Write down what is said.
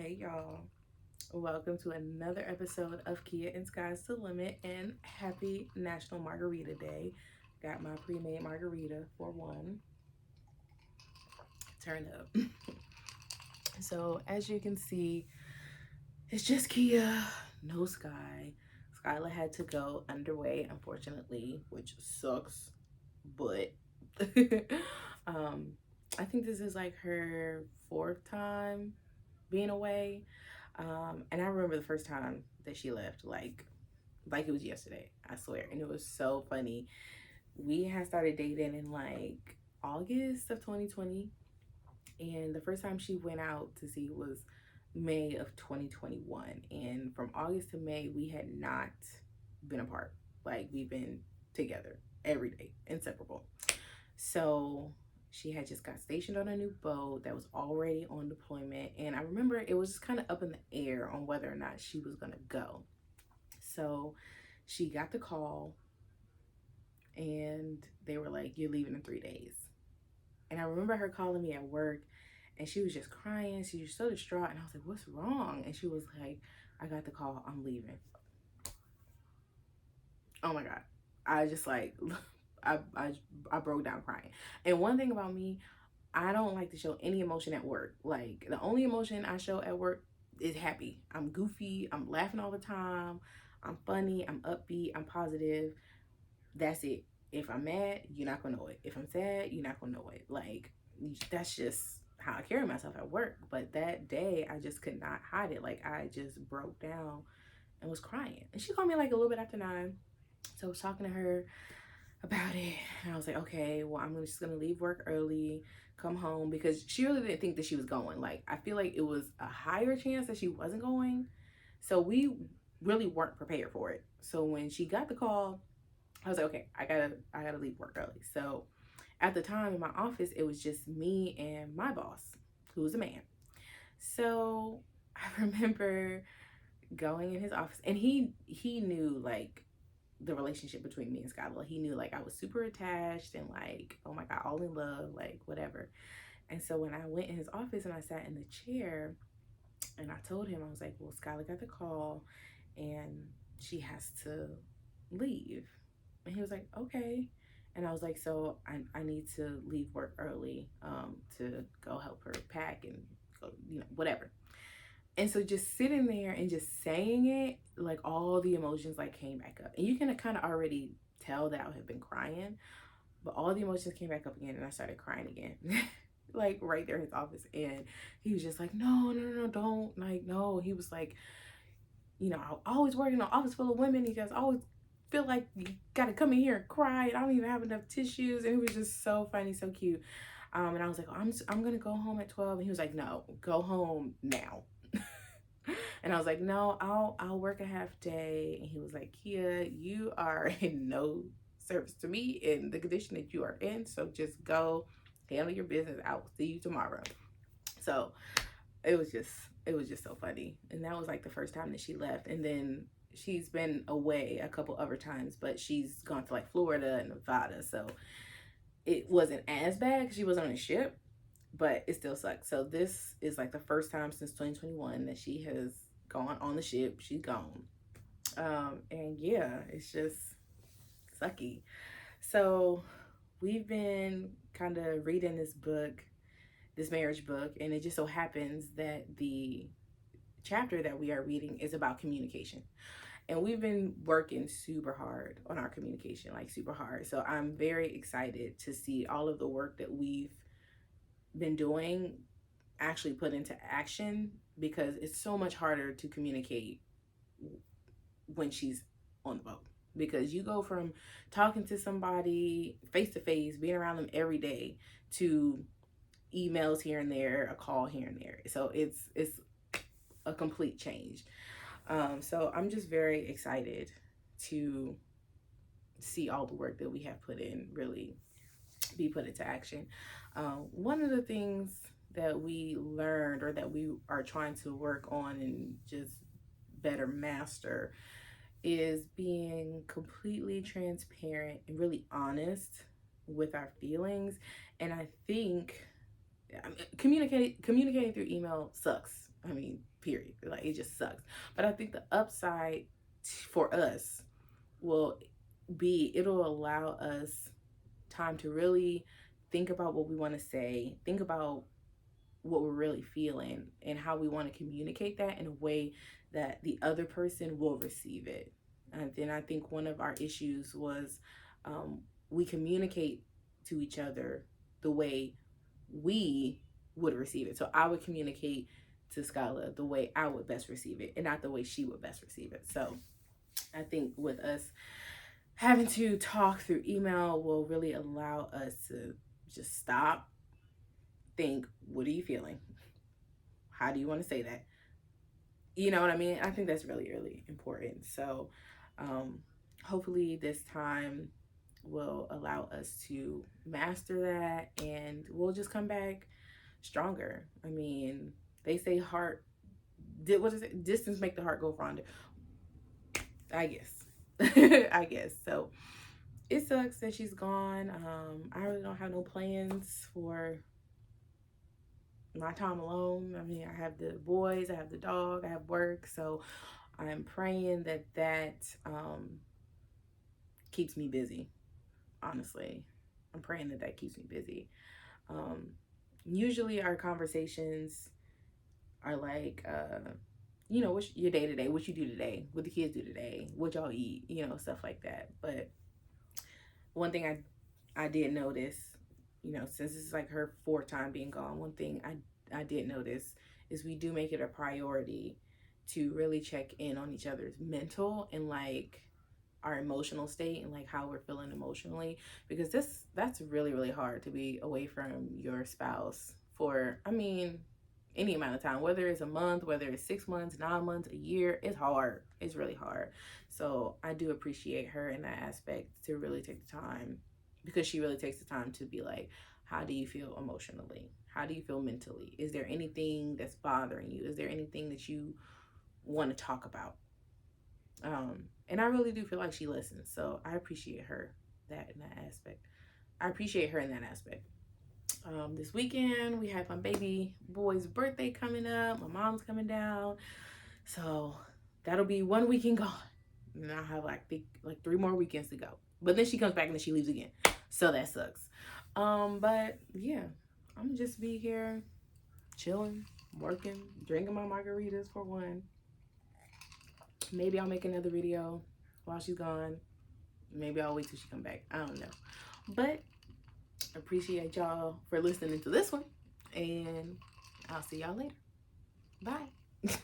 Hey y'all, welcome to another episode of Kea and Sky's to Limit, and happy National Margarita Day. Got my pre-made margarita for one. Turn up. So as you can see, it's just Kea, no Sky. Skyla had to go underway, unfortunately, which sucks, but um, I think this is like her fourth time being away. And I remember the first time that she left, like it was yesterday, I swear. And it was so funny. We had started dating in like August of 2020. And the first time she went out to see was May of 2021. And from August to May, we had not been apart. Like we've been together every day, inseparable. So she had just got stationed on a new boat that was already on deployment. And I remember it was just kind of up in the air on whether or not she was going to go. So she got the call and they were like, "You're leaving in 3 days." And I remember her calling me at work and she was just crying. She was so distraught. And I was like, "What's wrong?" And she was like, "I got the call. I'm leaving." Oh my God. I just like, I, I, I broke down crying. And one thing about me, I don't like to show any emotion at work. Like the only emotion I show at work is happy. I'm goofy. I'm laughing all the time. I'm funny. I'm upbeat. I'm positive. That's it. If I'm mad, you're not gonna know it. If I'm sad, you're not gonna know it. Like that's just how I carry myself at work. But that day, I just could not hide it. Like I just broke down and was crying. And she called me like a little bit after 9. So I was talking to her about it. And I was like, okay, well, I'm just gonna leave work early, come home, because she really didn't think that she was going. Like, I feel like it was a higher chance that she wasn't going. So we really weren't prepared for it. So when she got the call, I was like, okay, I gotta leave work early. So at the time in my office, it was just me and my boss, who was a man. So I remember going in his office and he knew like the relationship between me and Skylar. He knew like I was super attached and like, oh my God, all in love, like whatever. And so when I went in his office and I sat in the chair and I told him, I was like, well, Skylar got the call and she has to leave. And he was like, okay. And I was like, so I need to leave work early to go help her pack and go, whatever. And so just sitting there and just saying it, like all the emotions like came back up. And you can kind of already tell that I had been crying, but all the emotions came back up again and I started crying again. Like right there in his office. And he was just like, no, no, no, no, don't. Like, no. He was like, I always work in an office full of women. He just always feel like you gotta come in here and cry. And I don't even have enough tissues. And it was just so funny, so cute. And I was like, oh, I'm gonna go home at 12. And he was like, no, go home now. And I was like, no, I'll work a half day. And he was like, Kea, you are in no service to me in the condition that you are in. So just go handle your business. I will see you tomorrow. So it was just so funny. And that was like the first time that she left. And then she's been away a couple other times, but she's gone to like Florida and Nevada. So it wasn't as bad because she was on a ship, but it still sucks. So this is like the first time since 2021 that she has gone on the ship. She's gone. And yeah, it's just sucky. So we've been kind of reading this book, this marriage book, and it just so happens that the chapter that we are reading is about communication. And we've been working super hard on our communication, like super hard. So I'm very excited to see all of the work that we've been doing actually put into action, because it's so much harder to communicate when she's on the boat, because you go from talking to somebody face to face, being around them every day, to emails here and there, a call here and there. So it's a complete change. So I'm just very excited to see all the work that we have put in really be put into action. One of the things that we learned, or that we are trying to work on and just better master, is being completely transparent and really honest with our feelings. And I think I mean, communicating through email sucks. I mean, period. Like, it just sucks. But I think the upside for us will be, it'll allow us time to really think about what we want to say, think about what we're really feeling, and how we want to communicate that in a way that the other person will receive it. And then I think one of our issues was, we communicate to each other the way we would receive it. So I would communicate to Skyla the way I would best receive it, and not the way she would best receive it. So I think with us having to talk through email will really allow us to just stop, think, what are you feeling? How do you want to say that? You know what I mean? I think that's really, really important. So um, hopefully this time will allow us to master that, and we'll just come back stronger. I mean, they say heart did, what is it? Distance make the heart go fonder. I guess. I guess. So it sucks that she's gone. I really don't have no plans for my time alone. I mean, I have the boys, I have the dog, I have work. So I'm praying that keeps me busy. Honestly, I'm praying that keeps me busy. Um, Usually our conversations are like, what's your day today? What you do today? What the kids do today? What y'all eat? Stuff like that. But one thing I did notice, since this is like her fourth time being gone, one thing I did notice is we do make it a priority to really check in on each other's mental and like our emotional state, and like how we're feeling emotionally, because that's really, really hard to be away from your spouse for, I mean, any amount of time, whether it's a month, whether it's 6 months, 9 months, a year. It's hard. It's really hard. So I do appreciate her in that aspect, to really take the time, because she really takes the time to be like, how do you feel emotionally? How do you feel mentally? Is there anything that's bothering you? Is there anything that you want to talk about? And I really do feel like she listens. So I appreciate her in that aspect. I appreciate her in that aspect. This weekend we have my baby boy's birthday coming up. My mom's coming down. So that'll be 1 weekend gone. And I'll have like 3 more weekends to go. But then she comes back and then she leaves again. So that sucks. But yeah, I'm gonna just be here chilling, working, drinking my margaritas for one. Maybe I'll make another video while she's gone. Maybe I'll wait till she come back. I don't know. But appreciate y'all for listening to this one. And I'll see y'all later. Bye.